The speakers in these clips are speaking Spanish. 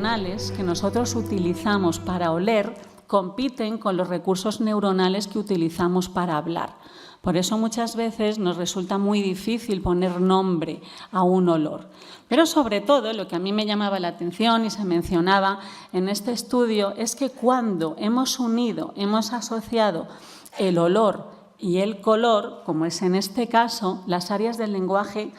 neuronales que nosotros utilizamos para oler compiten con los recursos neuronales que utilizamos para hablar. Por eso muchas veces nos resulta muy difícil poner nombre a un olor. Pero sobre todo, lo que a mí me llamaba la atención y se mencionaba en este estudio es que cuando hemos asociado el olor y el color, como es en este caso, las áreas del lenguaje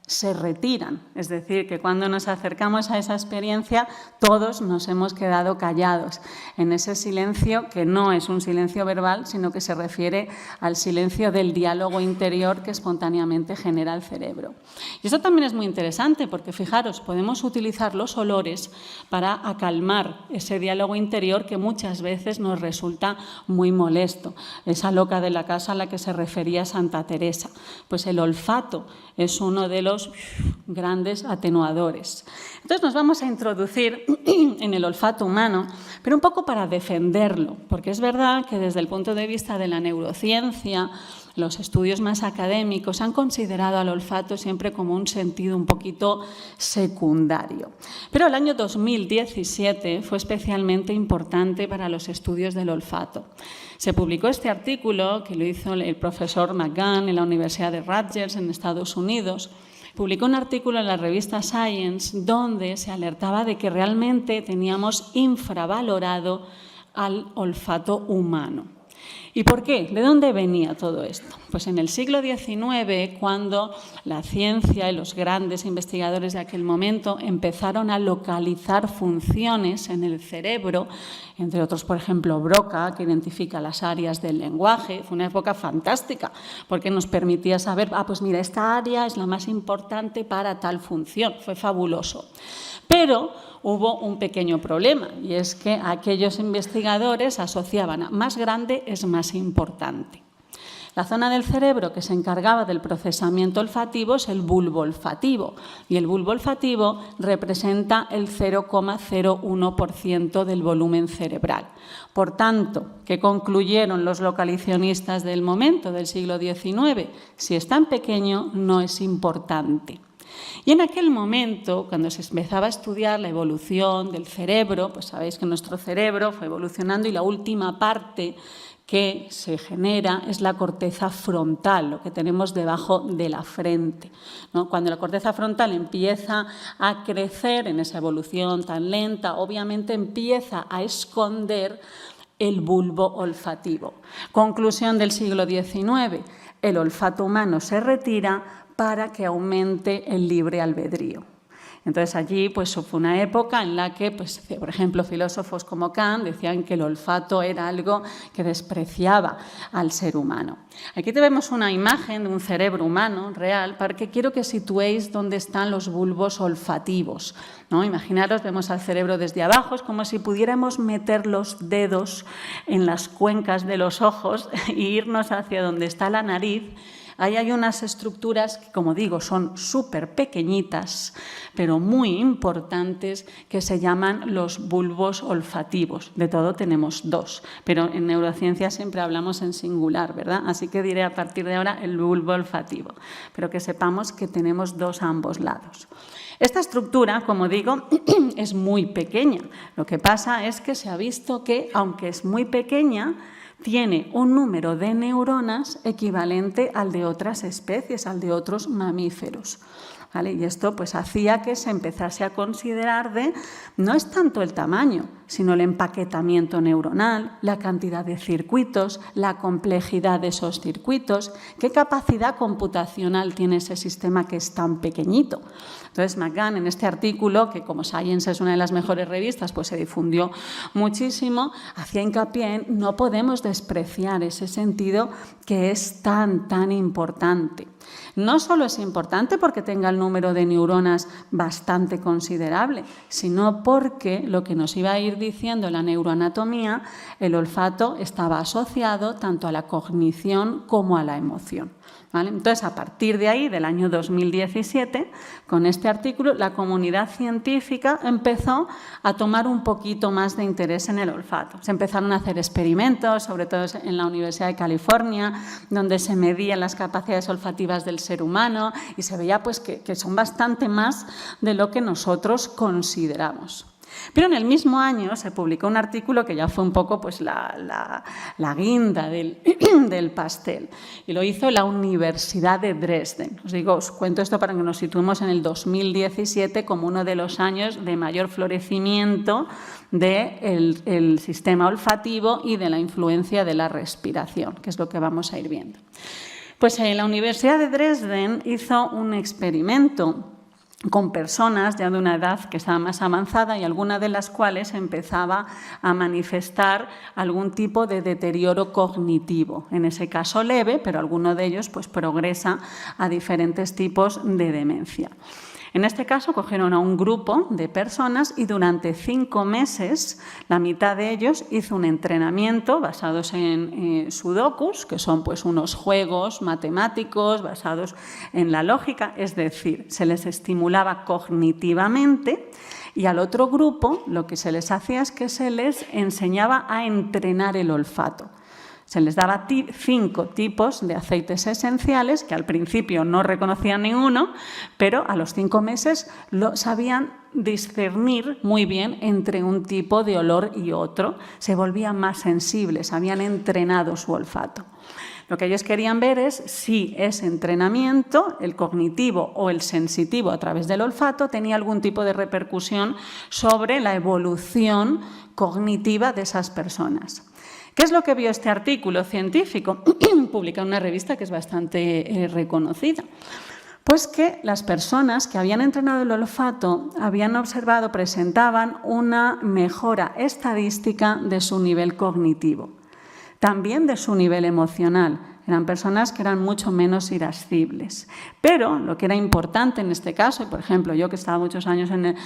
se retiran. Es decir, que cuando nos acercamos a esa experiencia, todos nos hemos quedado callados en ese silencio que no es un silencio verbal, sino que se refiere al silencio del diálogo interior que espontáneamente genera el cerebro. Y eso también es muy interesante porque, fijaros, podemos utilizar los olores para acalmar ese diálogo interior que muchas veces nos resulta muy molesto. Esa loca de la casa a la que se refería Santa Teresa. Pues el olfato es uno de los grandes atenuadores. Entonces nos vamos a introducir en el olfato humano, pero un poco para defenderlo, porque es verdad que desde el punto de vista de la neurociencia, los estudios más académicos han considerado al olfato siempre como un sentido un poquito secundario. Pero el año 2017 fue especialmente importante para los estudios del olfato. Se publicó este artículo que lo hizo el profesor McGann en la Universidad de Rutgers en Estados Unidos. Publicó un artículo en la revista Science donde se alertaba de que realmente teníamos infravalorado al olfato humano. ¿Y por qué? ¿De dónde venía todo esto? Pues en el siglo XIX, cuando la ciencia y los grandes investigadores de aquel momento empezaron a localizar funciones en el cerebro, entre otros, por ejemplo, Broca, que identifica las áreas del lenguaje. Fue una época fantástica, porque nos permitía saber, pues mira, esta área es la más importante para tal función. Fue fabuloso. Pero hubo un pequeño problema, y es que aquellos investigadores asociaban a más grande es más importante. La zona del cerebro que se encargaba del procesamiento olfativo es el bulbo olfativo, y el bulbo olfativo representa el 0,01% del volumen cerebral. Por tanto, ¿qué concluyeron los localizacionistas del momento, del siglo XIX? Si es tan pequeño, no es importante. Y en aquel momento, cuando se empezaba a estudiar la evolución del cerebro, pues sabéis que nuestro cerebro fue evolucionando y la última parte que se genera es la corteza frontal, lo que tenemos debajo de la frente, ¿no? Cuando la corteza frontal empieza a crecer en esa evolución tan lenta, obviamente empieza a esconder el bulbo olfativo. Conclusión del siglo XIX, el olfato humano se retira para que aumente el libre albedrío. Entonces allí pues, fue una época en la que, pues, por ejemplo, filósofos como Kant decían que el olfato era algo que despreciaba al ser humano. Aquí tenemos una imagen de un cerebro humano real para que quiero que situéis dónde están los bulbos olfativos, ¿no? Imaginaros, vemos al cerebro desde abajo, es como si pudiéramos meter los dedos en las cuencas de los ojos e irnos hacia donde está la nariz. Ahí hay unas estructuras que, como digo, son súper pequeñitas, pero muy importantes, que se llaman los bulbos olfativos. De todo tenemos dos, pero en neurociencia siempre hablamos en singular, ¿verdad? Así que diré a partir de ahora el bulbo olfativo, pero que sepamos que tenemos dos a ambos lados. Esta estructura, como digo, es muy pequeña. Lo que pasa es que se ha visto que, aunque es muy pequeña, tiene un número de neuronas equivalente al de otras especies, al de otros mamíferos. ¿Vale? Y esto pues, hacía que se empezase a considerar no es tanto el tamaño, sino el empaquetamiento neuronal, la cantidad de circuitos, la complejidad de esos circuitos, qué capacidad computacional tiene ese sistema que es tan pequeñito. Entonces, McGann, en este artículo, que como Science es una de las mejores revistas, pues se difundió muchísimo, hacía hincapié en no podemos despreciar ese sentido que es tan importante. No solo es importante porque tenga el número de neuronas bastante considerable, sino porque lo que nos iba a ir diciendo la neuroanatomía, el olfato estaba asociado tanto a la cognición como a la emoción. ¿Vale? Entonces, a partir de ahí, del año 2017, con este artículo, la comunidad científica empezó a tomar un poquito más de interés en el olfato. Se empezaron a hacer experimentos, sobre todo en la Universidad de California, donde se medían las capacidades olfativas del ser humano y se veía pues, que son bastante más de lo que nosotros consideramos. Pero en el mismo año se publicó un artículo que ya fue un poco pues, la guinda del pastel, y lo hizo la Universidad de Dresden. Os cuento esto para que nos situemos en el 2017 como uno de los años de mayor florecimiento del sistema olfativo y de la influencia de la respiración, que es lo que vamos a ir viendo. Pues la Universidad de Dresden hizo un experimento con personas ya de una edad que estaba más avanzada y alguna de las cuales empezaba a manifestar algún tipo de deterioro cognitivo, en ese caso leve, pero alguno de ellos pues, progresa a diferentes tipos de demencia. En este caso, cogieron a un grupo de personas y durante 5 meses la mitad de ellos hizo un entrenamiento basados en sudokus, que son pues, unos juegos matemáticos basados en la lógica, es decir, se les estimulaba cognitivamente, y al otro grupo lo que se les hacía es que se les enseñaba a entrenar el olfato. Se les daba 5 tipos de aceites esenciales, que al principio no reconocían ninguno, pero a los 5 meses lo sabían discernir muy bien entre un tipo de olor y otro. Se volvían más sensibles, habían entrenado su olfato. Lo que ellos querían ver es si ese entrenamiento, el cognitivo o el sensitivo a través del olfato, tenía algún tipo de repercusión sobre la evolución cognitiva de esas personas. ¿Qué es lo que vio este artículo científico? Publicado en una revista que es bastante reconocida. Pues que las personas que habían entrenado el olfato habían observado, presentaban una mejora estadística de su nivel cognitivo, también de su nivel emocional. Eran personas que eran mucho menos irascibles. Pero lo que era importante en este caso, y por ejemplo, yo que estaba muchos años en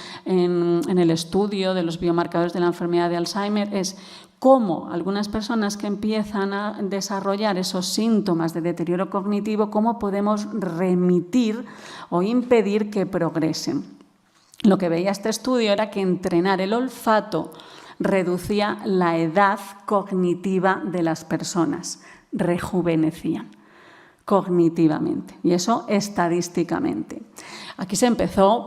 el estudio de los biomarcadores de la enfermedad de Alzheimer, es cómo algunas personas que empiezan a desarrollar esos síntomas de deterioro cognitivo, cómo podemos remitir o impedir que progresen. Lo que veía este estudio era que entrenar el olfato reducía la edad cognitiva de las personas, rejuvenecían cognitivamente, y eso estadísticamente. Aquí empezó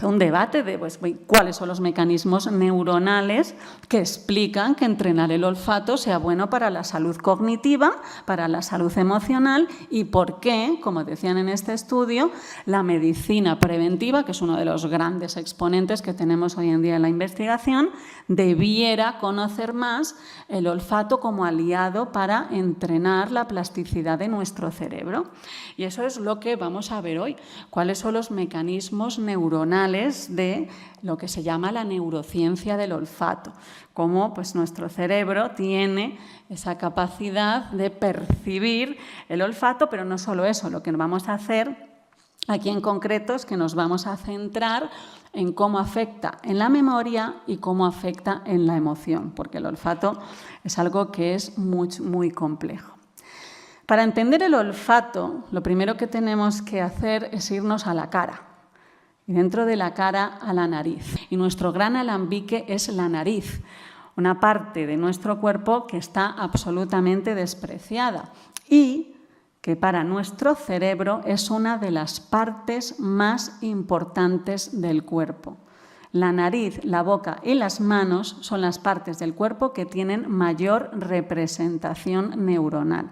un debate de cuáles son los mecanismos neuronales que explican que entrenar el olfato sea bueno para la salud cognitiva, para la salud emocional, y por qué, como decían en este estudio, la medicina preventiva, que es uno de los grandes exponentes que tenemos hoy en día en la investigación, debiera conocer más el olfato como aliado para entrenar la plasticidad de nuestro cerebro. Y eso es lo que vamos a ver hoy, cuáles son los mecanismos neuronales de lo que se llama la neurociencia del olfato, cómo pues, nuestro cerebro tiene esa capacidad de percibir el olfato, pero no solo eso, lo que vamos a hacer aquí en concreto es que nos vamos a centrar en cómo afecta en la memoria y cómo afecta en la emoción, porque el olfato es algo que es muy, muy complejo. Para entender el olfato, lo primero que tenemos que hacer es irnos a la cara, y dentro de la cara a la nariz. Y nuestro gran alambique es la nariz, una parte de nuestro cuerpo que está absolutamente despreciada y que para nuestro cerebro es una de las partes más importantes del cuerpo. La nariz, la boca y las manos son las partes del cuerpo que tienen mayor representación neuronal.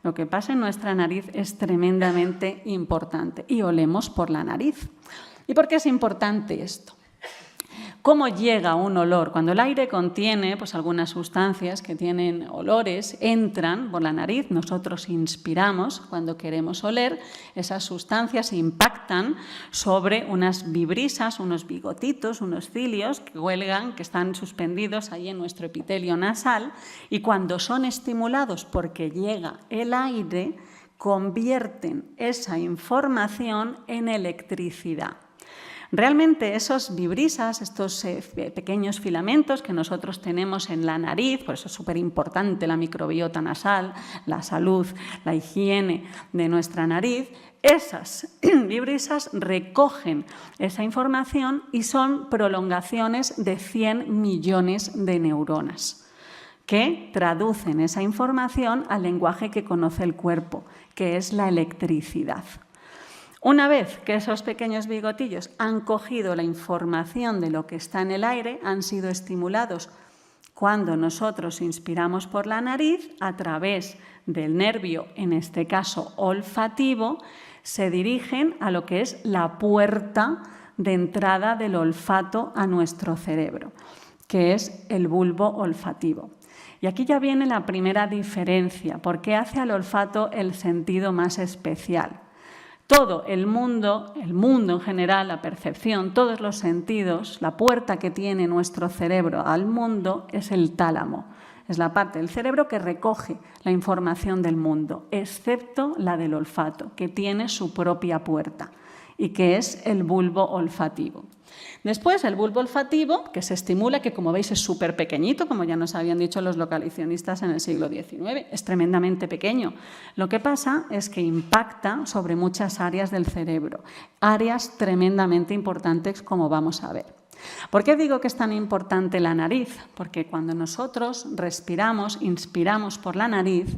Lo que pasa en nuestra nariz es tremendamente importante y olemos por la nariz. ¿Y por qué es importante esto? ¿Cómo llega un olor? Cuando el aire contiene pues, algunas sustancias que tienen olores, entran por la nariz, nosotros inspiramos cuando queremos oler, esas sustancias impactan sobre unas vibrisas, unos bigotitos, unos cilios que cuelgan, que están suspendidos ahí en nuestro epitelio nasal, y cuando son estimulados porque llega el aire, convierten esa información en electricidad. Realmente esos vibrisas, estos pequeños filamentos que nosotros tenemos en la nariz, por eso es súper importante la microbiota nasal, la salud, la higiene de nuestra nariz, esas vibrisas recogen esa información y son prolongaciones de 100 millones de neuronas que traducen esa información al lenguaje que conoce el cuerpo, que es la electricidad. Una vez que esos pequeños bigotillos han cogido la información de lo que está en el aire, han sido estimulados cuando nosotros inspiramos por la nariz, a través del nervio, en este caso olfativo, se dirigen a lo que es la puerta de entrada del olfato a nuestro cerebro, que es el bulbo olfativo. Y aquí ya viene la primera diferencia, porque hace al olfato el sentido más especial. Todo el mundo en general, la percepción, todos los sentidos, la puerta que tiene nuestro cerebro al mundo es el tálamo. Es la parte del cerebro que recoge la información del mundo, excepto la del olfato, que tiene su propia puerta y que es el bulbo olfativo. Después, el bulbo olfativo, que se estimula, que como veis es súper pequeñito, como ya nos habían dicho los localicionistas en el siglo XIX, es tremendamente pequeño. Lo que pasa es que impacta sobre muchas áreas del cerebro, áreas tremendamente importantes, como vamos a ver. ¿Por qué digo que es tan importante la nariz? Porque cuando nosotros respiramos, inspiramos por la nariz,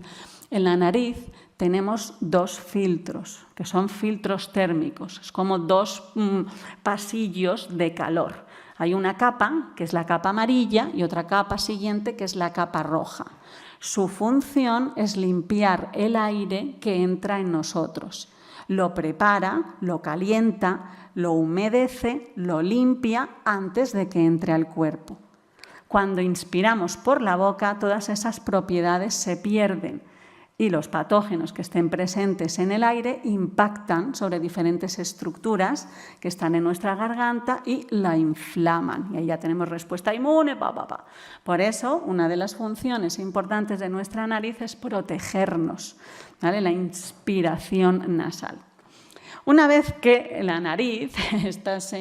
en la nariz tenemos dos filtros, que son filtros térmicos, es como dos pasillos de calor. Hay una capa, que es la capa amarilla, y otra capa siguiente, que es la capa roja. Su función es limpiar el aire que entra en nosotros. Lo prepara, lo calienta, lo humedece, lo limpia antes de que entre al cuerpo. Cuando inspiramos por la boca, todas esas propiedades se pierden y los patógenos que estén presentes en el aire impactan sobre diferentes estructuras que están en nuestra garganta y la inflaman. Y ahí ya tenemos respuesta inmune, Por eso, una de las funciones importantes de nuestra nariz es protegernos, ¿vale? La inspiración nasal. Una vez que la nariz, estas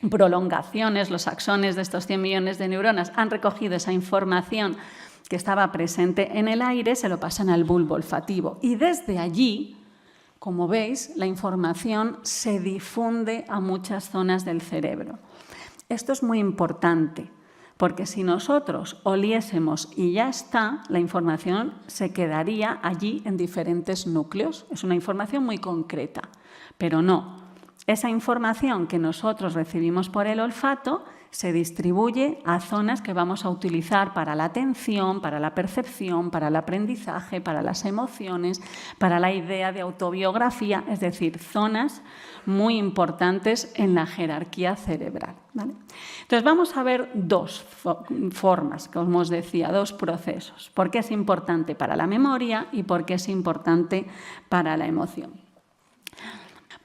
prolongaciones, los axones de estos 100 millones de neuronas han recogido esa información que estaba presente en el aire, se lo pasan al bulbo olfativo. Y desde allí, como veis, la información se difunde a muchas zonas del cerebro. Esto es muy importante, porque si nosotros oliésemos y ya está, la información se quedaría allí en diferentes núcleos. Es una información muy concreta, pero no. Esa información que nosotros recibimos por el olfato se distribuye a zonas que vamos a utilizar para la atención, para la percepción, para el aprendizaje, para las emociones, para la idea de autobiografía, es decir, zonas muy importantes en la jerarquía cerebral, ¿vale? Entonces vamos a ver dos formas, como os decía, dos procesos. ¿Por qué es importante para la memoria y por qué es importante para la emoción?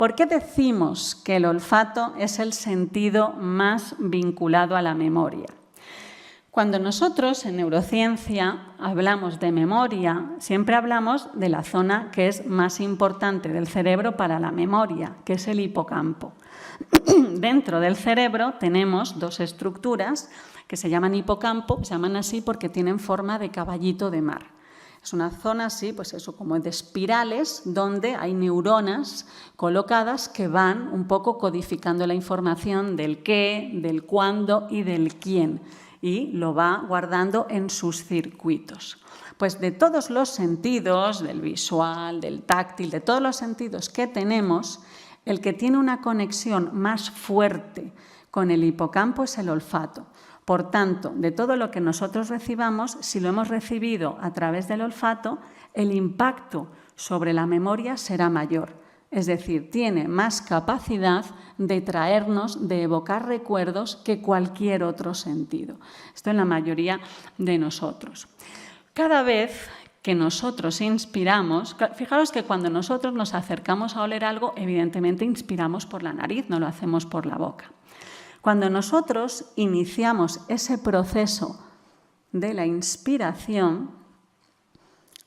¿Por qué decimos que el olfato es el sentido más vinculado a la memoria? Cuando nosotros en neurociencia hablamos de memoria, siempre hablamos de la zona que es más importante del cerebro para la memoria, que es el hipocampo. Dentro del cerebro tenemos dos estructuras que se llaman hipocampo, se llaman así porque tienen forma de caballito de mar. Es una zona así, pues eso, como de espirales, donde hay neuronas colocadas que van un poco codificando la información del qué, del cuándo y del quién, y lo va guardando en sus circuitos. Pues de todos los sentidos, del visual, del táctil, de todos los sentidos que tenemos, el que tiene una conexión más fuerte con el hipocampo es el olfato. Por tanto, de todo lo que nosotros recibamos, si lo hemos recibido a través del olfato, el impacto sobre la memoria será mayor. Es decir, tiene más capacidad de traernos, de evocar recuerdos que cualquier otro sentido. Esto en la mayoría de nosotros. Cada vez que nosotros inspiramos, fijaros que cuando nosotros nos acercamos a oler algo, evidentemente inspiramos por la nariz, no lo hacemos por la boca. Cuando nosotros iniciamos ese proceso de la inspiración,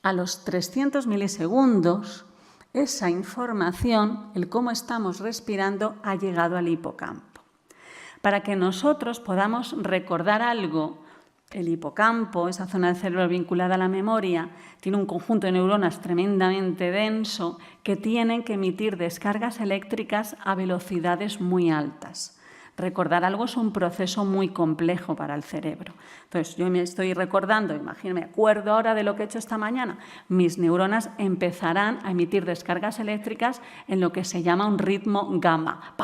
a los 300 milisegundos, esa información, el cómo estamos respirando, ha llegado al hipocampo. Para que nosotros podamos recordar algo, el hipocampo, esa zona del cerebro vinculada a la memoria, tiene un conjunto de neuronas tremendamente denso que tienen que emitir descargas eléctricas a velocidades muy altas. Recordar algo es un proceso muy complejo para el cerebro. Entonces, yo me estoy recordando, imagínate, me acuerdo ahora de lo que he hecho esta mañana, mis neuronas empezarán a emitir descargas eléctricas en lo que se llama un ritmo gamma,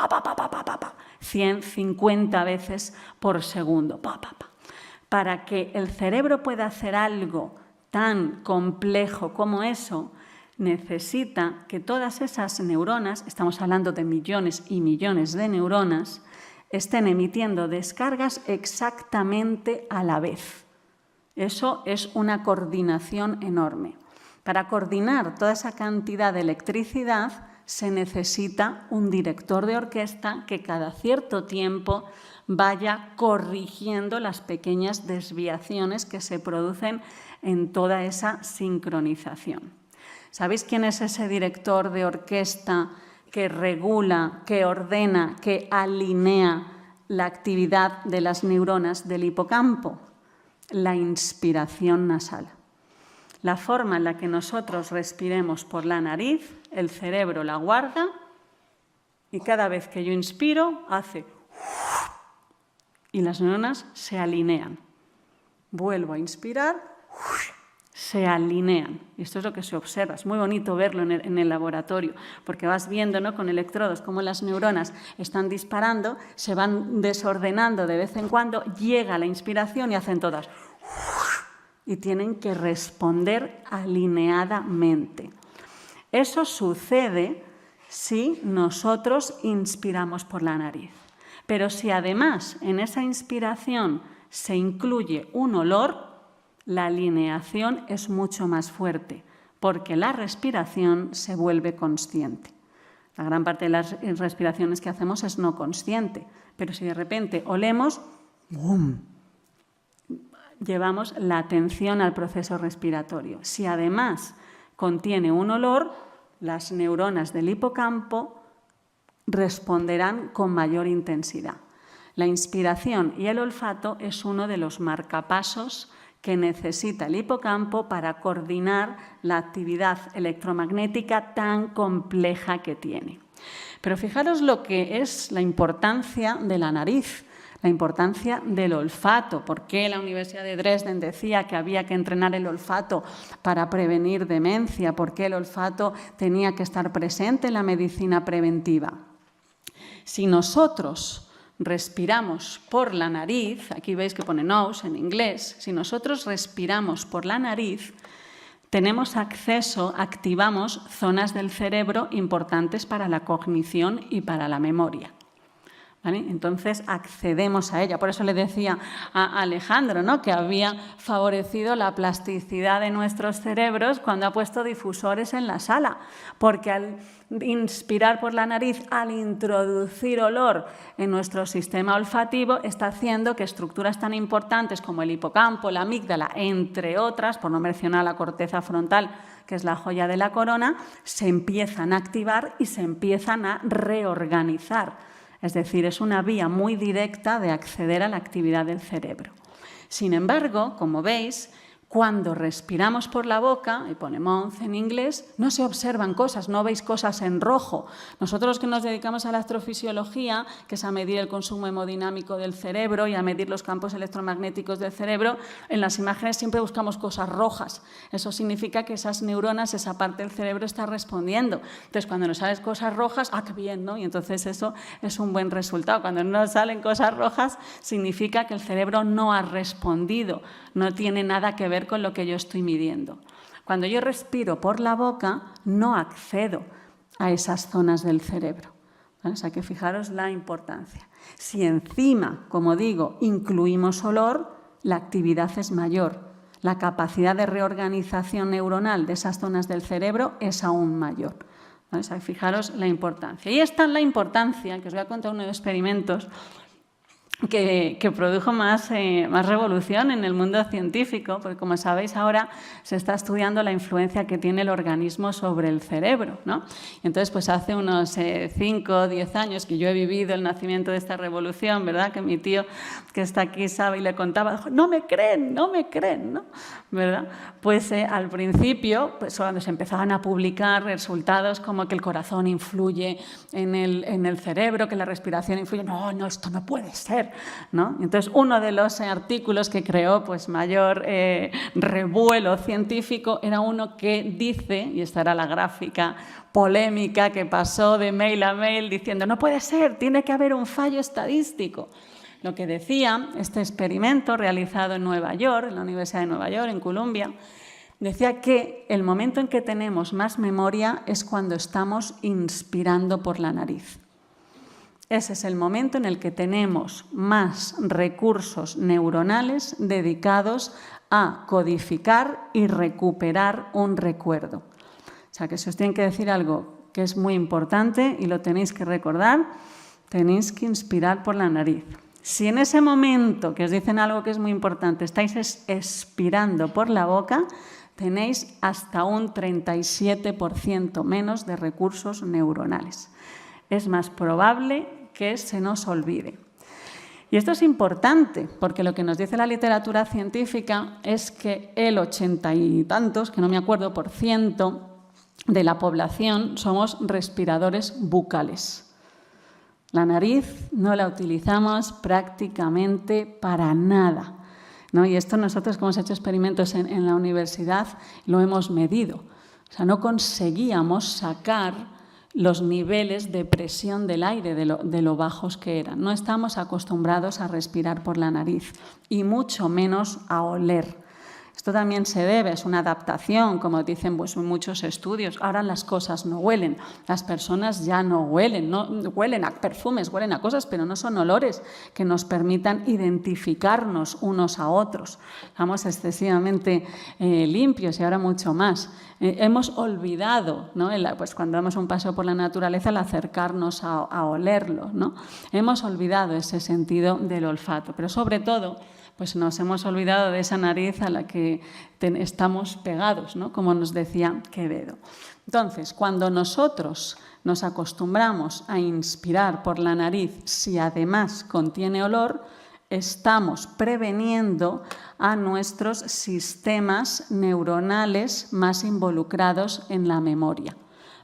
150 veces por segundo. Para que el cerebro pueda hacer algo tan complejo como eso, necesita que todas esas neuronas, estamos hablando de millones y millones de neuronas, estén emitiendo descargas exactamente a la vez. Eso es una coordinación enorme. Para coordinar toda esa cantidad de electricidad se necesita un director de orquesta que cada cierto tiempo vaya corrigiendo las pequeñas desviaciones que se producen en toda esa sincronización. ¿Sabéis quién es ese director de orquesta que regula, que ordena, que alinea la actividad de las neuronas del hipocampo? La inspiración nasal. La forma en la que nosotros respiremos por la nariz, el cerebro la guarda y cada vez que yo inspiro hace y las neuronas se alinean. Vuelvo a inspirar, se alinean. Y esto es lo que se observa. Es muy bonito verlo en el laboratorio, porque vas viendo, ¿no?, con electrodos cómo las neuronas están disparando, se van desordenando de vez en cuando, llega la inspiración y hacen todas. Y tienen que responder alineadamente. Eso sucede si nosotros inspiramos por la nariz. Pero si además en esa inspiración se incluye un olor, la alineación es mucho más fuerte, porque la respiración se vuelve consciente. La gran parte de las respiraciones que hacemos es no consciente, pero si de repente olemos, ¡bum!, llevamos la atención al proceso respiratorio. Si además contiene un olor, las neuronas del hipocampo responderán con mayor intensidad. La inspiración y el olfato es uno de los marcapasos que necesita el hipocampo para coordinar la actividad electromagnética tan compleja que tiene. Pero fijaros lo que es la importancia de la nariz, la importancia del olfato. ¿Por qué la Universidad de Dresden decía que había que entrenar el olfato para prevenir demencia? ¿Por qué el olfato tenía que estar presente en la medicina preventiva? Si nosotros respiramos por la nariz, aquí veis que pone nose en inglés, si nosotros respiramos por la nariz, tenemos acceso, activamos zonas del cerebro importantes para la cognición y para la memoria. ¿Vale? Entonces accedemos a ella. Por eso le decía a Alejandro, ¿no?, que había favorecido la plasticidad de nuestros cerebros cuando ha puesto difusores en la sala, porque al inspirar por la nariz, al introducir olor en nuestro sistema olfativo, está haciendo que estructuras tan importantes como el hipocampo, la amígdala, entre otras, por no mencionar la corteza frontal, que es la joya de la corona, se empiezan a activar y se empiezan a reorganizar. Es decir, es una vía muy directa de acceder a la actividad del cerebro. Sin embargo, como veis, cuando respiramos por la boca, y pone mouth en inglés, no se observan cosas, no veis cosas en rojo. Nosotros que nos dedicamos a la astrofisiología, que es a medir el consumo hemodinámico del cerebro y a medir los campos electromagnéticos del cerebro, en las imágenes siempre buscamos cosas rojas. Eso significa que esas neuronas, esa parte del cerebro está respondiendo. Entonces, cuando nos salen cosas rojas, ¡ah, qué bien!, ¿no? Y entonces eso es un buen resultado. Cuando no nos salen cosas rojas, significa que el cerebro no ha respondido, no tiene nada que ver con lo que yo estoy midiendo. Cuando yo respiro por la boca, no accedo a esas zonas del cerebro. ¿Vale? O sea que fijaros la importancia. Si encima, como digo, incluimos olor, la actividad es mayor. La capacidad de reorganización neuronal de esas zonas del cerebro es aún mayor. ¿Vale? O sea, fijaros la importancia. Y esta es la importancia, que os voy a contar unos experimentos que produjo más revolución en el mundo científico, porque como sabéis ahora se está estudiando la influencia que tiene el organismo sobre el cerebro, ¿no? Entonces, pues hace unos 5 o 10 años que yo he vivido el nacimiento de esta revolución, ¿verdad? Que mi tío que está aquí sabe y le contaba, dijo, no me creen, ¿no? ¿Verdad? Pues al principio, pues cuando se empezaban a publicar resultados como que el corazón influye en el cerebro, que la respiración influye, no, esto no puede ser, ¿no? Entonces, uno de los artículos que creó pues, mayor revuelo científico era uno que dice, y esta era la gráfica polémica que pasó de mail a mail diciendo no puede ser, tiene que haber un fallo estadístico. Lo que decía este experimento realizado en Nueva York, en la Universidad de Nueva York, en Columbia, decía que el momento en que tenemos más memoria es cuando estamos inspirando por la nariz. Ese es el momento en el que tenemos más recursos neuronales dedicados a codificar y recuperar un recuerdo. O sea, que si os tienen que decir algo que es muy importante y lo tenéis que recordar, tenéis que inspirar por la nariz. Si en ese momento que os dicen algo que es muy importante estáis expirando por la boca, tenéis hasta un 37% menos de recursos neuronales. Es más probable que se nos olvide. Y esto es importante porque lo que nos dice la literatura científica es que el 80 y tantos, que no me acuerdo, % de la población somos respiradores bucales. La nariz no la utilizamos prácticamente para nada, ¿no? Y esto nosotros, como hemos hecho experimentos en la universidad, lo hemos medido. O sea, no conseguíamos sacar los niveles de presión del aire de lo bajos que eran. No estamos acostumbrados a respirar por la nariz y mucho menos a oler. Esto también se debe, es una adaptación, como dicen pues, en muchos estudios. Ahora las cosas no huelen, las personas ya no huelen, no huelen a perfumes, huelen a cosas, pero no son olores que nos permitan identificarnos unos a otros. Estamos excesivamente limpios y ahora mucho más. Hemos olvidado, ¿no? Pues cuando damos un paseo por la naturaleza, el acercarnos a olerlo, ¿no? Hemos olvidado ese sentido del olfato, pero sobre todo pues nos hemos olvidado de esa nariz a la que estamos pegados, ¿no? Como nos decía Quevedo. Entonces, cuando nosotros nos acostumbramos a inspirar por la nariz, si además contiene olor, estamos preveniendo a nuestros sistemas neuronales más involucrados en la memoria.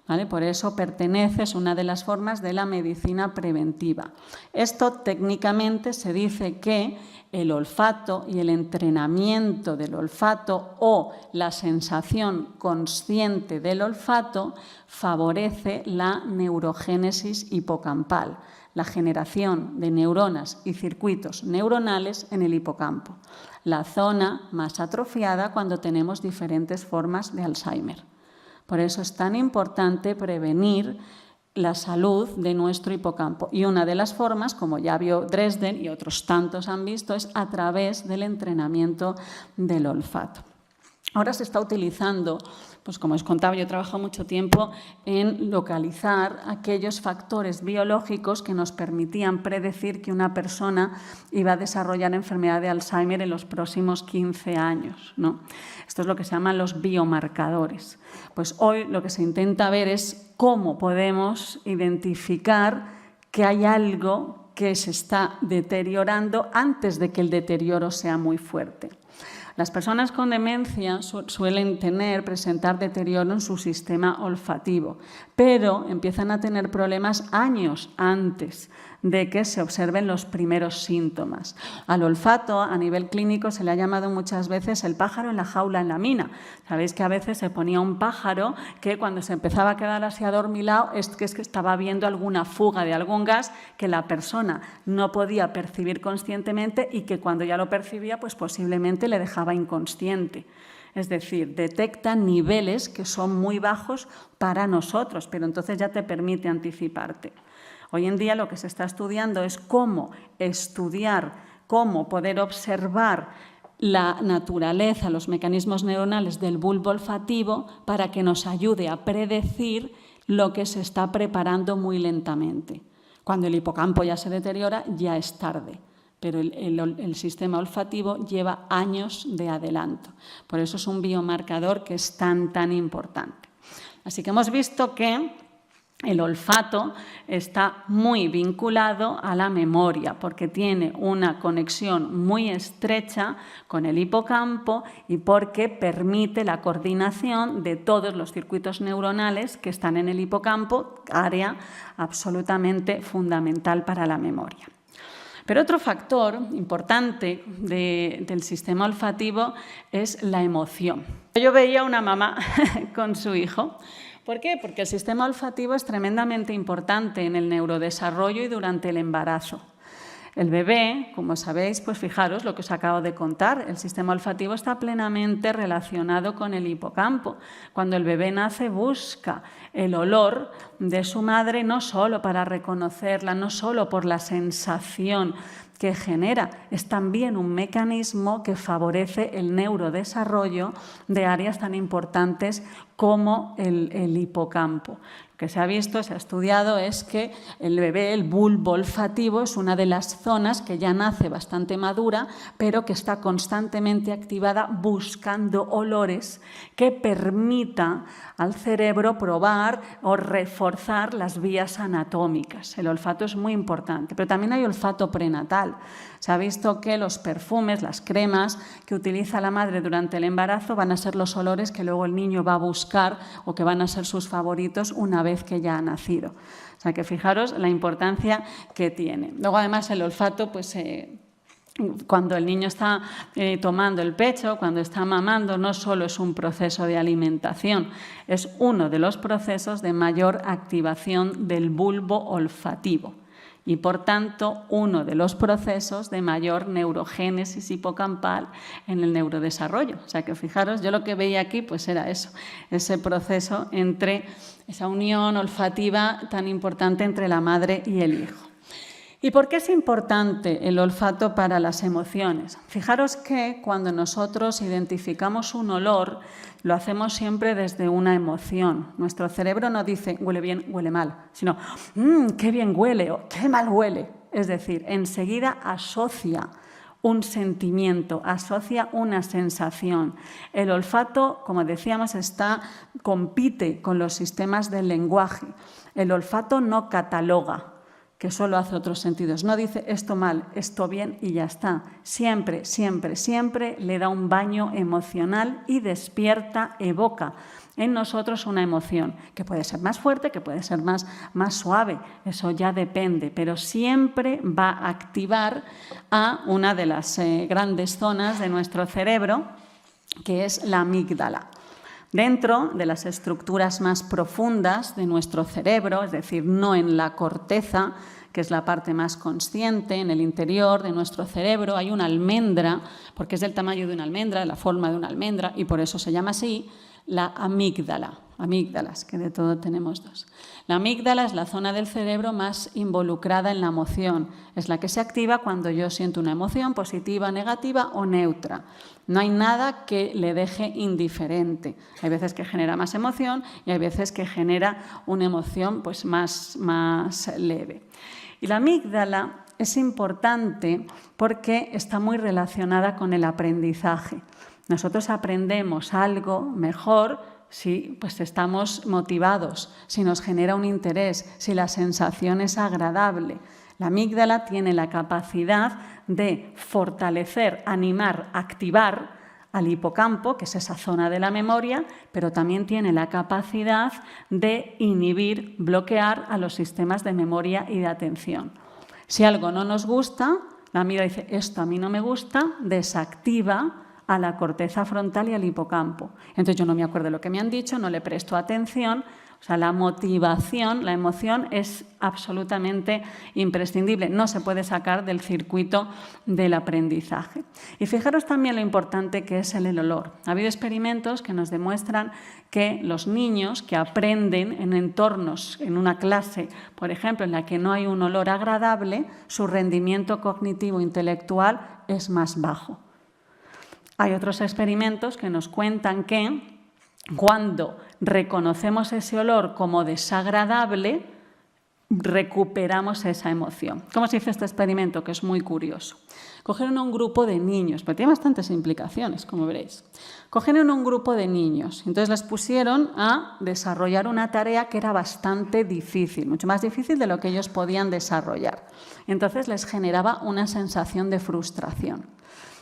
¿Vale? Por eso pertenece, es una de las formas de la medicina preventiva. Esto técnicamente se dice que el olfato y el entrenamiento del olfato o la sensación consciente del olfato favorece la neurogénesis hipocampal, la generación de neuronas y circuitos neuronales en el hipocampo, la zona más atrofiada cuando tenemos diferentes formas de Alzheimer. Por eso es tan importante prevenir la salud de nuestro hipocampo. Y una de las formas, como ya vio Dresden y otros tantos han visto, es a través del entrenamiento del olfato. Ahora se está utilizando, pues como os contaba, yo he trabajado mucho tiempo en localizar aquellos factores biológicos que nos permitían predecir que una persona iba a desarrollar enfermedad de Alzheimer en los próximos 15 años, ¿no? Esto es lo que se llaman los biomarcadores. Pues hoy lo que se intenta ver es cómo podemos identificar que hay algo que se está deteriorando antes de que el deterioro sea muy fuerte. Las personas con demencia suelen presentar deterioro en su sistema olfativo, pero empiezan a tener problemas años antes de que se observen los primeros síntomas. Al olfato, a nivel clínico, se le ha llamado muchas veces el pájaro en la jaula en la mina. Sabéis que a veces se ponía un pájaro que cuando se empezaba a quedar así adormilado es que estaba viendo alguna fuga de algún gas que la persona no podía percibir conscientemente y que cuando ya lo percibía, pues posiblemente le dejaba inconsciente. Es decir, detecta niveles que son muy bajos para nosotros, pero entonces ya te permite anticiparte. Hoy en día lo que se está estudiando es cómo poder observar la naturaleza, los mecanismos neuronales del bulbo olfativo para que nos ayude a predecir lo que se está preparando muy lentamente. Cuando el hipocampo ya se deteriora, ya es tarde. pero el sistema olfativo lleva años de adelanto. Por eso es un biomarcador que es tan importante. Así que hemos visto que el olfato está muy vinculado a la memoria porque tiene una conexión muy estrecha con el hipocampo y porque permite la coordinación de todos los circuitos neuronales que están en el hipocampo, área absolutamente fundamental para la memoria. Pero otro factor importante del sistema olfativo es la emoción. Yo veía a una mamá con su hijo. ¿Por qué? Porque el sistema olfativo es tremendamente importante en el neurodesarrollo y durante el embarazo. El bebé, como sabéis, pues fijaros lo que os acabo de contar, el sistema olfativo está plenamente relacionado con el hipocampo. Cuando el bebé nace busca el olor de su madre no solo para reconocerla, no solo por la sensación que genera, es también un mecanismo que favorece el neurodesarrollo de áreas tan importantes como el hipocampo. Lo que se ha visto, se ha estudiado, es que el bebé, el bulbo olfativo, es una de las zonas que ya nace bastante madura, pero que está constantemente activada buscando olores que permita al cerebro probar o reforzar las vías anatómicas. El olfato es muy importante, pero también hay olfato prenatal. Se ha visto que los perfumes, las cremas que utiliza la madre durante el embarazo van a ser los olores que luego el niño va a buscar o que van a ser sus favoritos una vez que ya ha nacido. O sea que fijaros la importancia que tiene. Luego además el olfato, pues cuando el niño está tomando el pecho, cuando está mamando, no solo es un proceso de alimentación, es uno de los procesos de mayor activación del bulbo olfativo. Y, por tanto, uno de los procesos de mayor neurogénesis hipocampal en el neurodesarrollo. O sea que, fijaros, yo lo que veía aquí pues era eso, ese proceso entre esa unión olfativa tan importante entre la madre y el hijo. ¿Y por qué es importante el olfato para las emociones? Fijaros que cuando nosotros identificamos un olor, lo hacemos siempre desde una emoción. Nuestro cerebro no dice huele bien, huele mal, sino qué bien huele o qué mal huele. Es decir, enseguida asocia un sentimiento, asocia una sensación. El olfato, como decíamos, compite con los sistemas del lenguaje. El olfato no cataloga, que solo hace otros sentidos. No dice esto mal, esto bien y ya está. Siempre, siempre, siempre le da un baño emocional y despierta, evoca en nosotros una emoción, que puede ser más fuerte, que puede ser más suave, eso ya depende, pero siempre va a activar a una de las grandes zonas de nuestro cerebro, que es la amígdala. Dentro de las estructuras más profundas de nuestro cerebro, es decir, no en la corteza, que es la parte más consciente, en el interior de nuestro cerebro hay una almendra, porque es del tamaño de una almendra, la forma de una almendra, y por eso se llama así, la amígdala. Amígdalas, que de todo tenemos dos. La amígdala es la zona del cerebro más involucrada en la emoción. Es la que se activa cuando yo siento una emoción positiva, negativa o neutra. No hay nada que le deje indiferente. Hay veces que genera más emoción y hay veces que genera una emoción pues, más leve. Y la amígdala es importante porque está muy relacionada con el aprendizaje. Nosotros aprendemos algo mejor si pues estamos motivados, si nos genera un interés, si la sensación es agradable. La amígdala tiene la capacidad de fortalecer, animar, activar al hipocampo, que es esa zona de la memoria, pero también tiene la capacidad de inhibir, bloquear a los sistemas de memoria y de atención. Si algo no nos gusta, la amígdala dice, esto a mí no me gusta, desactiva a la corteza frontal y al hipocampo. Entonces yo no me acuerdo de lo que me han dicho, no le presto atención. O sea, la motivación, la emoción es absolutamente imprescindible. No se puede sacar del circuito del aprendizaje. Y fijaros también lo importante que es el olor. Ha habido experimentos que nos demuestran que los niños que aprenden en entornos, en una clase, por ejemplo, en la que no hay un olor agradable, su rendimiento cognitivo intelectual es más bajo. Hay otros experimentos que nos cuentan que cuando reconocemos ese olor como desagradable, recuperamos esa emoción. ¿Cómo se hizo este experimento? Que es muy curioso. Cogieron a un grupo de niños, pero tiene bastantes implicaciones, como veréis. Cogieron a un grupo de niños, entonces les pusieron a desarrollar una tarea que era bastante difícil, mucho más difícil de lo que ellos podían desarrollar. Entonces les generaba una sensación de frustración.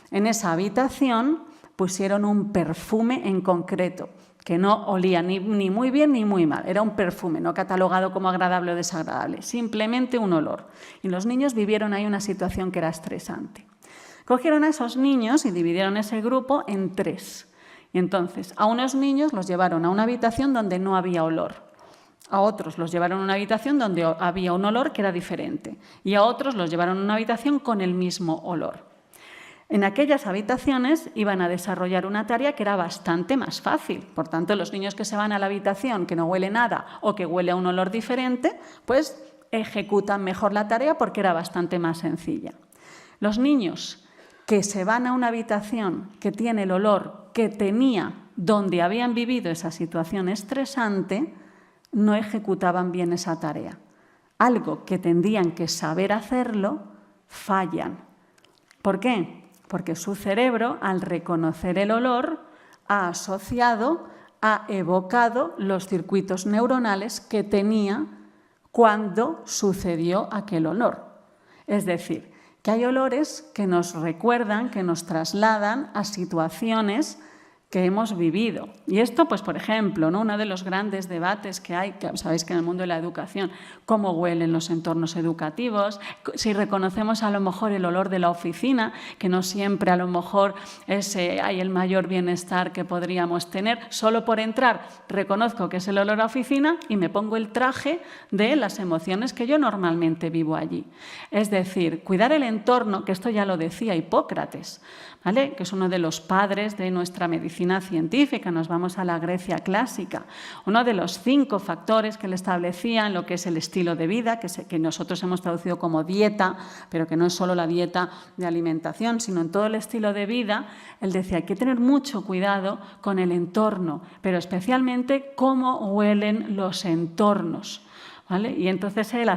En esa habitación pusieron un perfume en concreto, que no olía ni muy bien ni muy mal. Era un perfume, no catalogado como agradable o desagradable, simplemente un olor. Y los niños vivieron ahí una situación que era estresante. Cogieron a esos niños y dividieron ese grupo en 3. Y entonces, a unos niños los llevaron a una habitación donde no había olor. A otros los llevaron a una habitación donde había un olor que era diferente. Y a otros los llevaron a una habitación con el mismo olor. En aquellas habitaciones iban a desarrollar una tarea que era bastante más fácil. Por tanto, los niños que se van a la habitación que no huele nada o que huele a un olor diferente, pues ejecutan mejor la tarea porque era bastante más sencilla. Los niños que se van a una habitación que tiene el olor que tenía donde habían vivido esa situación estresante, no ejecutaban bien esa tarea. Algo que tendrían que saber hacerlo, fallan. ¿Por qué? Porque su cerebro, al reconocer el olor, ha asociado, ha evocado los circuitos neuronales que tenía cuando sucedió aquel olor. Es decir, que hay olores que nos recuerdan, que nos trasladan a situaciones que hemos vivido. Y esto, pues, por ejemplo, ¿no? Uno de los grandes debates que hay, que sabéis que en el mundo de la educación, cómo huelen los entornos educativos, si reconocemos a lo mejor el olor de la oficina, que no siempre a lo mejor hay el mayor bienestar que podríamos tener. Solo por entrar reconozco que es el olor a oficina y me pongo el traje de las emociones que yo normalmente vivo allí. Es decir, cuidar el entorno, que esto ya lo decía Hipócrates, ¿vale? Que es uno de los padres de nuestra medicina científica. Nos vamos a la Grecia clásica. Uno de los 5 factores que él establecía en lo que es el estilo de vida, que nosotros hemos traducido como dieta, pero que no es solo la dieta de alimentación, sino en todo el estilo de vida, él decía, hay que tener mucho cuidado con el entorno, pero especialmente cómo huelen los entornos. ¿Vale? Y entonces él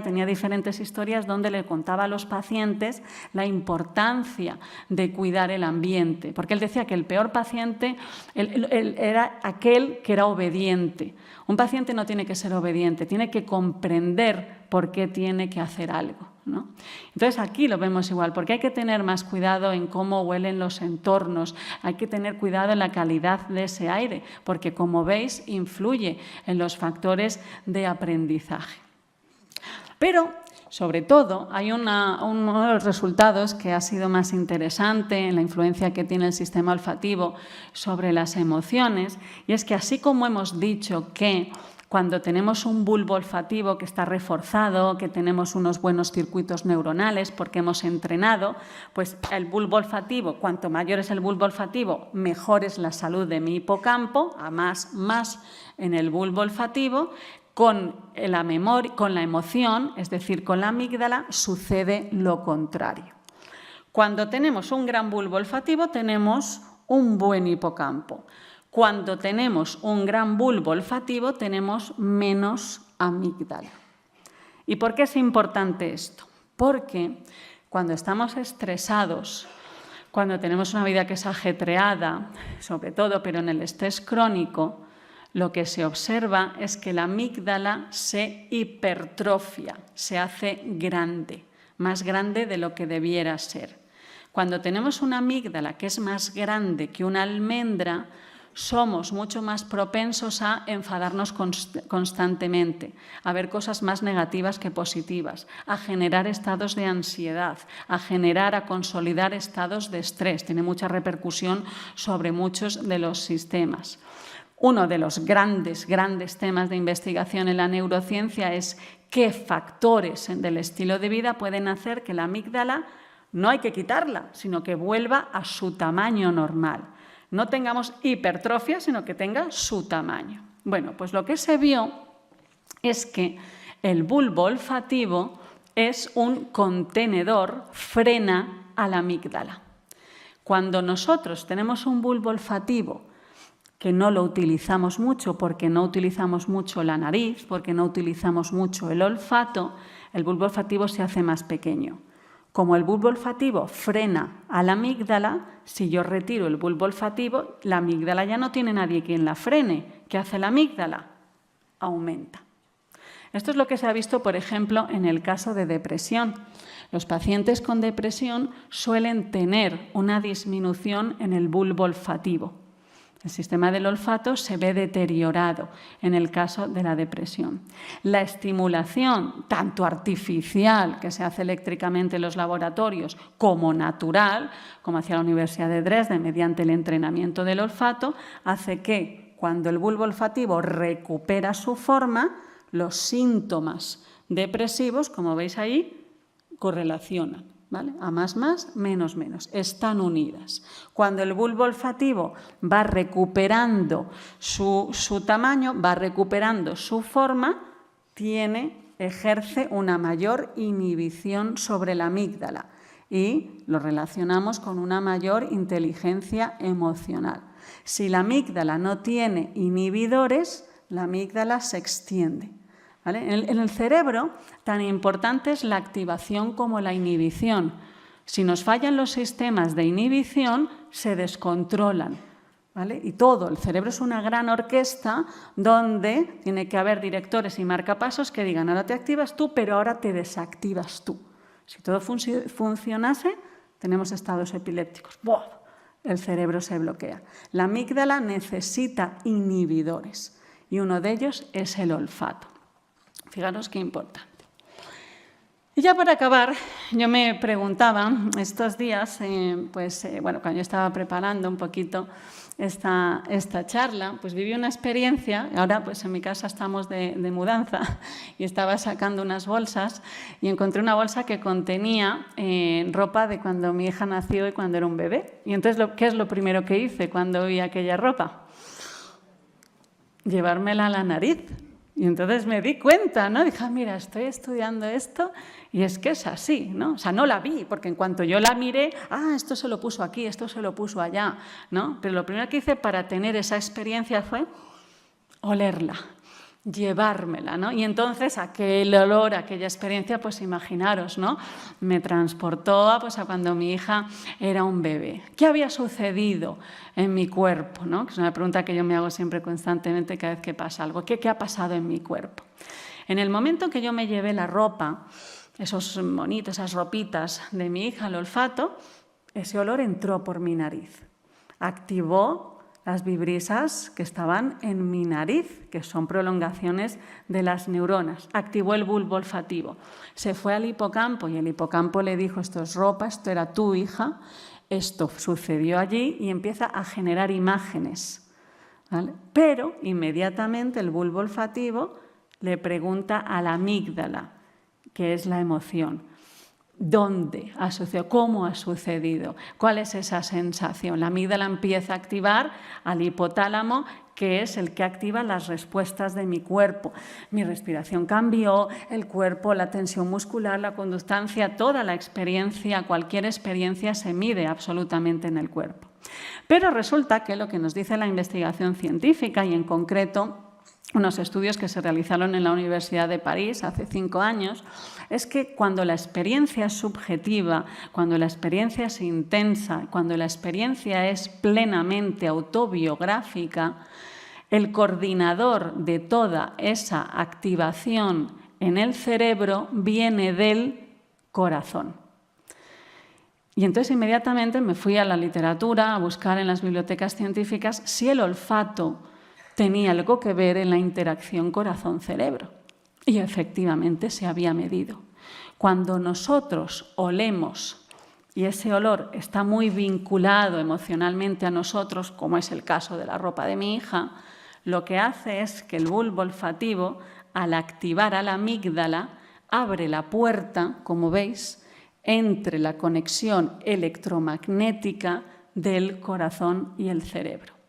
tenía diferentes historias donde le contaba a los pacientes la importancia de cuidar el ambiente, porque él decía que el peor paciente él era aquel que era obediente. Un paciente no tiene que ser obediente, tiene que comprender por qué tiene que hacer algo, ¿no? Entonces aquí lo vemos igual, porque hay que tener más cuidado en cómo huelen los entornos, hay que tener cuidado en la calidad de ese aire, porque como veis influye en los factores de aprendizaje. Pero, sobre todo, hay uno de los resultados que ha sido más interesante en la influencia que tiene el sistema olfativo sobre las emociones, y es que así como hemos dicho que cuando tenemos un bulbo olfativo que está reforzado, que tenemos unos buenos circuitos neuronales porque hemos entrenado, pues el bulbo olfativo, cuanto mayor es el bulbo olfativo, mejor es la salud de mi hipocampo, a más en el bulbo olfativo. Con la memoria, con la emoción, es decir, con la amígdala, sucede lo contrario. Cuando tenemos un gran bulbo olfativo, tenemos un buen hipocampo. Cuando tenemos un gran bulbo olfativo, tenemos menos amígdala. ¿Y por qué es importante esto? Porque cuando estamos estresados, cuando tenemos una vida que es ajetreada, sobre todo, pero en el estrés crónico, lo que se observa es que la amígdala se hipertrofia, se hace grande, más grande de lo que debiera ser. Cuando tenemos una amígdala que es más grande que una almendra, somos mucho más propensos a enfadarnos constantemente, a ver cosas más negativas que positivas, a generar estados de ansiedad, a consolidar estados de estrés. Tiene mucha repercusión sobre muchos de los sistemas. Uno de los grandes temas de investigación en la neurociencia es qué factores del estilo de vida pueden hacer que la amígdala no hay que quitarla, sino que vuelva a su tamaño normal. No tengamos hipertrofia, sino que tenga su tamaño. Bueno, pues lo que se vio es que el bulbo olfativo es un contenedor, frena a la amígdala. Cuando nosotros tenemos un bulbo olfativo que no lo utilizamos mucho porque no utilizamos mucho la nariz, porque no utilizamos mucho el olfato, el bulbo olfativo se hace más pequeño. Como el bulbo olfativo frena a la amígdala, si yo retiro el bulbo olfativo, la amígdala ya no tiene nadie quien la frene. ¿Qué hace la amígdala? Aumenta. Esto es lo que se ha visto, por ejemplo, en el caso de depresión. Los pacientes con depresión suelen tener una disminución en el bulbo olfativo. El sistema del olfato se ve deteriorado en el caso de la depresión. La estimulación, tanto artificial, que se hace eléctricamente en los laboratorios, como natural, como hacía la Universidad de Dresde mediante el entrenamiento del olfato, hace que cuando el bulbo olfativo recupera su forma, los síntomas depresivos, como veis ahí, correlacionan. ¿Vale? A más, menos, menos. Están unidas. Cuando el bulbo olfativo va recuperando su tamaño, va recuperando su forma, ejerce una mayor inhibición sobre la amígdala y lo relacionamos con una mayor inteligencia emocional. Si la amígdala no tiene inhibidores, la amígdala se extiende. ¿Vale? En el cerebro, tan importante es la activación como la inhibición. Si nos fallan los sistemas de inhibición, se descontrolan. ¿Vale? Y todo, el cerebro es una gran orquesta donde tiene que haber directores y marcapasos que digan, ahora te activas tú, pero ahora te desactivas tú. Si todo funcionase, tenemos estados epilépticos. ¡Buah! El cerebro se bloquea. La amígdala necesita inhibidores y uno de ellos es el olfato. Fijaros qué importante. Y ya para acabar, yo me preguntaba estos días, cuando yo estaba preparando un poquito esta charla, pues viví una experiencia. Ahora, pues en mi casa estamos de mudanza y estaba sacando unas bolsas y encontré una bolsa que contenía ropa de cuando mi hija nació y cuando era un bebé. Y entonces, ¿qué es lo primero que hice cuando vi aquella ropa? Llevármela a la nariz. Y entonces me di cuenta, ¿no? Dije, mira, estoy estudiando esto y es que es así, ¿no? O sea, no la vi, porque en cuanto yo la miré, esto se lo puso aquí, esto se lo puso allá, ¿no? Pero lo primero que hice para tener esa experiencia fue olerla, llevármela, ¿no? Y entonces aquel olor, aquella experiencia, pues imaginaros, ¿no? Me transportó a cuando mi hija era un bebé. ¿Qué había sucedido en mi cuerpo, ¿no? Que es una pregunta que yo me hago siempre constantemente cada vez que pasa algo. ¿Qué ha pasado en mi cuerpo? En el momento que yo me llevé la ropa, esos monitos, esas ropitas de mi hija al olfato, ese olor entró por mi nariz. Activó las vibrisas que estaban en mi nariz, que son prolongaciones de las neuronas. Activó el bulbo olfativo. Se fue al hipocampo y el hipocampo le dijo, esto es ropa, esto era tu hija, esto sucedió allí y empieza a generar imágenes. ¿Vale? Pero inmediatamente el bulbo olfativo le pregunta a la amígdala, que es la emoción. ¿Dónde ha sucedido? ¿Cómo ha sucedido? ¿Cuál es esa sensación? La amígdala empieza a activar al hipotálamo, que es el que activa las respuestas de mi cuerpo. Mi respiración cambió, el cuerpo, la tensión muscular, la conductancia, toda la experiencia, cualquier experiencia se mide absolutamente en el cuerpo. Pero resulta que lo que nos dice la investigación científica y en concreto unos estudios que se realizaron en la Universidad de París hace 5 años, es que cuando la experiencia es subjetiva, cuando la experiencia es intensa, cuando la experiencia es plenamente autobiográfica, el coordinador de toda esa activación en el cerebro viene del corazón. Y entonces inmediatamente me fui a la literatura a buscar en las bibliotecas científicas si el olfato tenía algo que ver en la interacción corazón-cerebro. Y efectivamente se había medido. Cuando nosotros olemos y ese olor está muy vinculado emocionalmente a nosotros, como es el caso de la ropa de mi hija, lo que hace es que el bulbo olfativo, al activar a la amígdala, abre la puerta, como veis, entre la conexión electromagnética del corazón y el cerebro.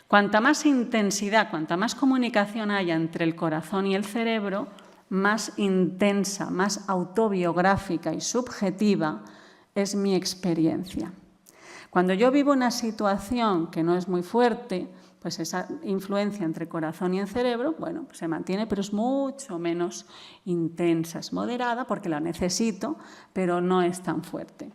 Cuanta más intensidad, cuanta más comunicación haya entre el corazón y el cerebro, más intensa, más autobiográfica y subjetiva es mi experiencia. Cuando yo vivo una situación que no es muy fuerte, pues esa influencia entre corazón y el cerebro, bueno, pues se mantiene, pero es mucho menos intensa, es moderada porque la necesito, pero no es tan fuerte.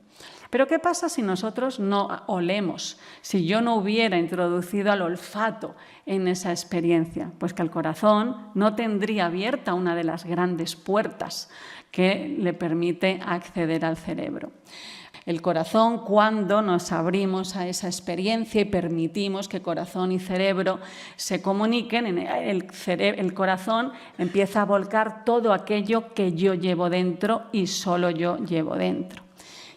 Pero ¿qué pasa si nosotros no olemos? Si yo no hubiera introducido al olfato en esa experiencia, pues que el corazón no tendría abierta una de las grandes puertas que le permite acceder al cerebro. El corazón, cuando nos abrimos a esa experiencia y permitimos que corazón y cerebro se comuniquen, el corazón empieza a volcar todo aquello que yo llevo dentro y solo yo llevo dentro.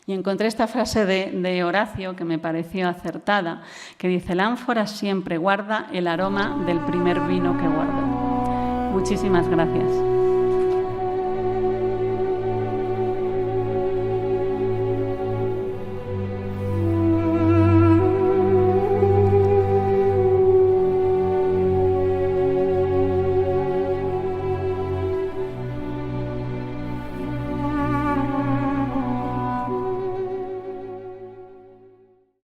Y encontré esta frase de Horacio que me pareció acertada, que dice: la ánfora siempre guarda el aroma del primer vino que guardó. Muchísimas gracias.